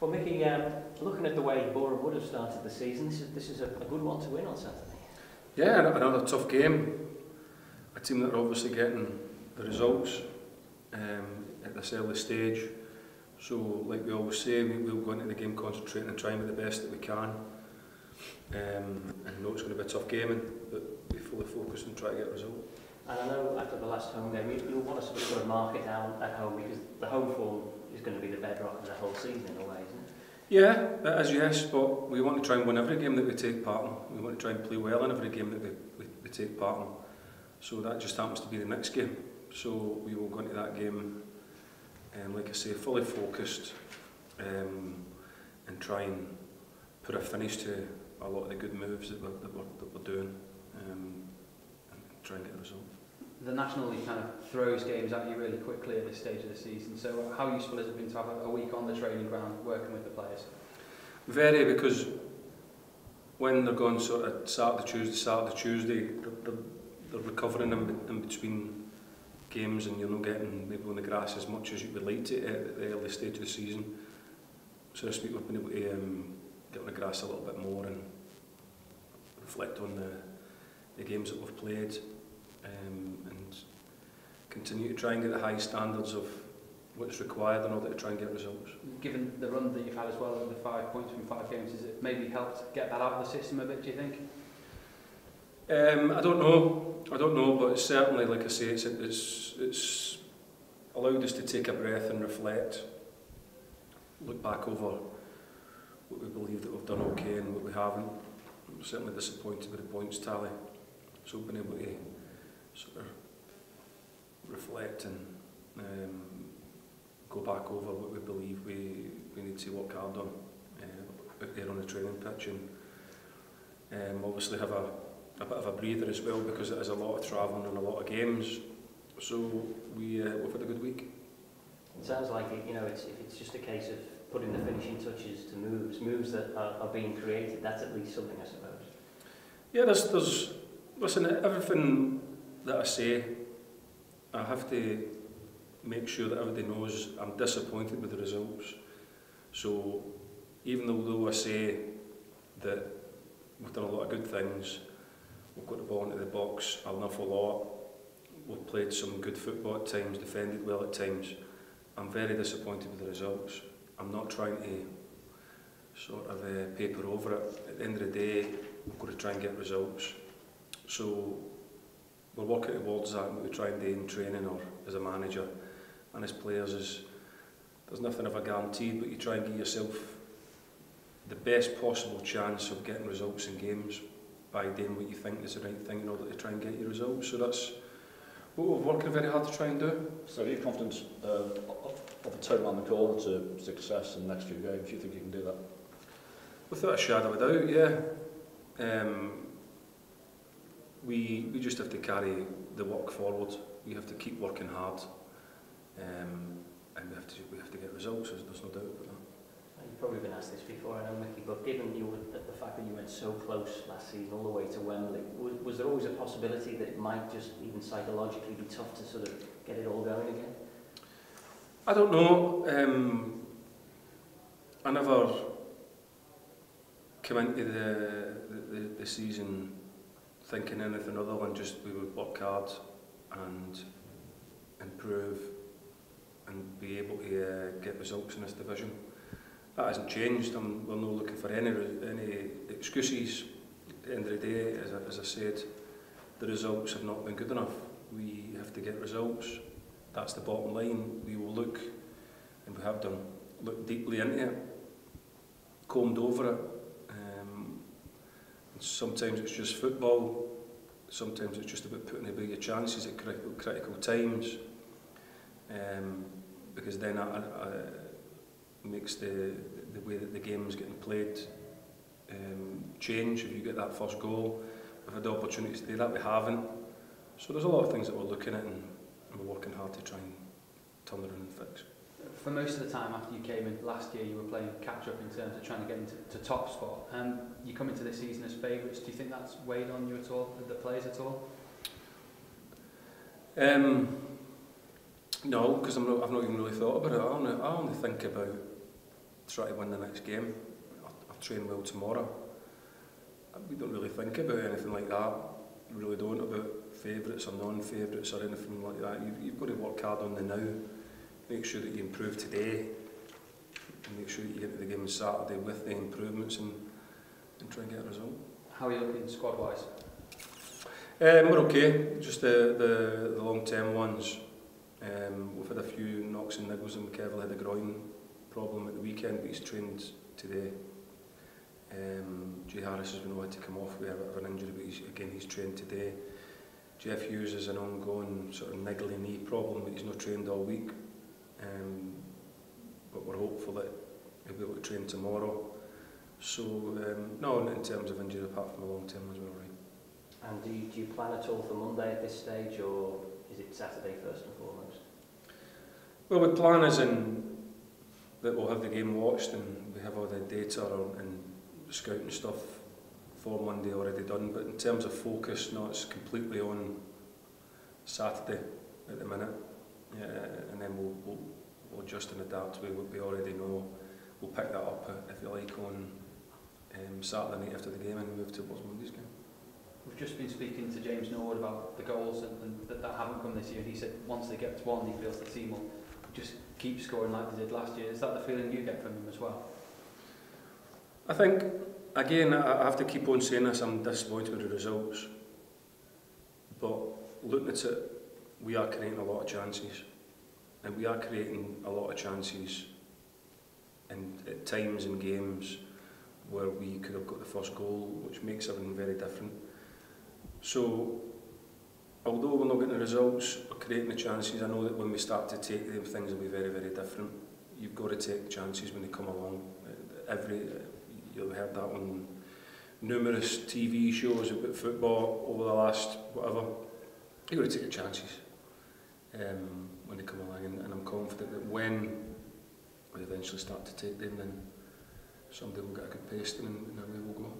Well, Micky, looking at the way Boreham Wood have started the season, this is a good one to win on Saturday. Yeah, another tough game. A team that are obviously getting the results at this early stage. So, like we always say, we'll go into the game concentrating and trying to be the best that we can. And know it's going to be a tough game, but be fully focused and try to get a result. And I know after the last home game, you'll want to sort of mark it down at home because the home form is going to be the bedrock of the whole season in a way, isn't it? Yeah, it is, yes, but we want to try and win every game that we take part in. We want to try and play well in every game that we take part in. So that just happens to be the next game. So we will go into that game, like I say, fully focused and try and put a finish to a lot of the good moves that we're doing and try and get a result. The National League kind of throws games at you really quickly at this stage of the season, so how useful has it been to have a week on the training ground working with the players? Very, because when they're going sort of Saturday, Tuesday, they're recovering in between games and you're not getting maybe on the grass as much as you would like to at the early stage of the season. So this week we've been able to get on the grass a little bit more and reflect on the games that we've played. And continue to try and get the high standards of what's required in order to try and get results. Given the run that you've had as well, the 5 points from 5 games, has it maybe helped get that out of the system a bit, do you think? I don't know, but it's certainly, like I say, it's allowed us to take a breath and reflect, look back over what we believe that we've done okay and what we haven't. I'm certainly disappointed with the points tally, so being able to sort of reflect and go back over what we believe we need to work hard on out there on the training pitch, and obviously have a bit of a breather as well because it is a lot of travelling and a lot of games. So we've had a good week. It sounds like if it's just a case of putting the finishing touches to moves that are being created, that's at least something, I suppose. Yeah, there's listen, everything that I say, I have to make sure that everybody knows I'm disappointed with the results. So even though I say that we've done a lot of good things, we've got the ball into the box an awful lot, we've played some good football at times, defended well at times, I'm very disappointed with the results. I'm not trying to sort of paper over it. At the end of the day, we've got to try and get results. So we're working towards that, and what we try and do in training or as a manager and as players is there's nothing of a guarantee, but you try and give yourself the best possible chance of getting results in games by doing what you think is the right thing in order to try and get your results. So that's what we're working very hard to try and do. So are you confident of a turn around the corner to success in the next few games? Do you think you can do that? Without a shadow of a doubt, yeah. We just have to carry the work forward. We have to keep working hard, and we have to get results. There's no doubt about that. You've probably been asked this before, I know, Micky, but given the fact that you went so close last season all the way to Wembley, was there always a possibility that it might just even psychologically be tough to sort of get it all going again? I don't know. I never came into the season thinking anything other than just we would work hard and improve and be able to get results in this division. That hasn't changed. We're not looking for any excuses. At the end of the day, as I said, the results have not been good enough. We have to get results. That's the bottom line. We will look, and we have done, look deeply into it, combed over it. Sometimes it's just football, sometimes it's just about putting away your chances at critical times, because then that makes the way that the game's getting played change. If you get that first goal, we've had the opportunity to do that, we haven't. So there's a lot of things that we're looking at and we're working hard to try and turn around and fix. For most of the time after you came in last year, you were playing catch-up in terms of trying to get into top spot. You come into this season as favourites. Do you think that's weighed on you at all, the players at all? No, because I've not even really thought about it. I only think about try to win the next game. I'll train well tomorrow. We don't really think about anything like that. We really don't, about favourites or non-favourites or anything like that. You've got to work hard on the now. Make sure that you improve today. And make sure that you get to the game on Saturday with the improvements and try and get a result. How are you looking squad-wise? We're okay, just the long-term ones. We've had a few knocks and niggles, and McKeville had a groin problem at the weekend, but he's trained today. Jay Harris has been allowed to come off with a bit of an injury, but he's trained today. Jeff Hughes is an ongoing sort of niggly knee problem, but he's not trained all week. But we're hopeful that he'll be able to train tomorrow. So, no, in terms of injury, apart from the long-term ones, we're all right. And do you plan at all for Monday at this stage, or is it Saturday first and foremost? Well, the plan is that we'll have the game watched and we have all the data and the scouting stuff for Monday already done. But in terms of focus, no, it's completely on Saturday at the minute. And then we'll adjust and adapt with what we already know. We'll pick that up, if you like, on Saturday night after the game and move towards Monday's game. We've just been speaking to James Norwood about the goals and that haven't come this year. He said once they get to one, he feels the team will just keep scoring like they did last year. Is that the feeling you get from him as well? I think, again, I have to keep on saying this, I'm disappointed with the results. But looking at it, we are creating a lot of chances. And we are creating a lot of chances at times in games where we could have got the first goal, which makes everything very different. So, although we're not getting the results or creating the chances, I know that when we start to take them, things will be very, very different. You've got to take chances when they come along. You've heard that on numerous TV shows about football over the last whatever. You've got to take your chances when they come along, and I'm confident that when we eventually start to take them, then somebody will get a good pace and away we'll go.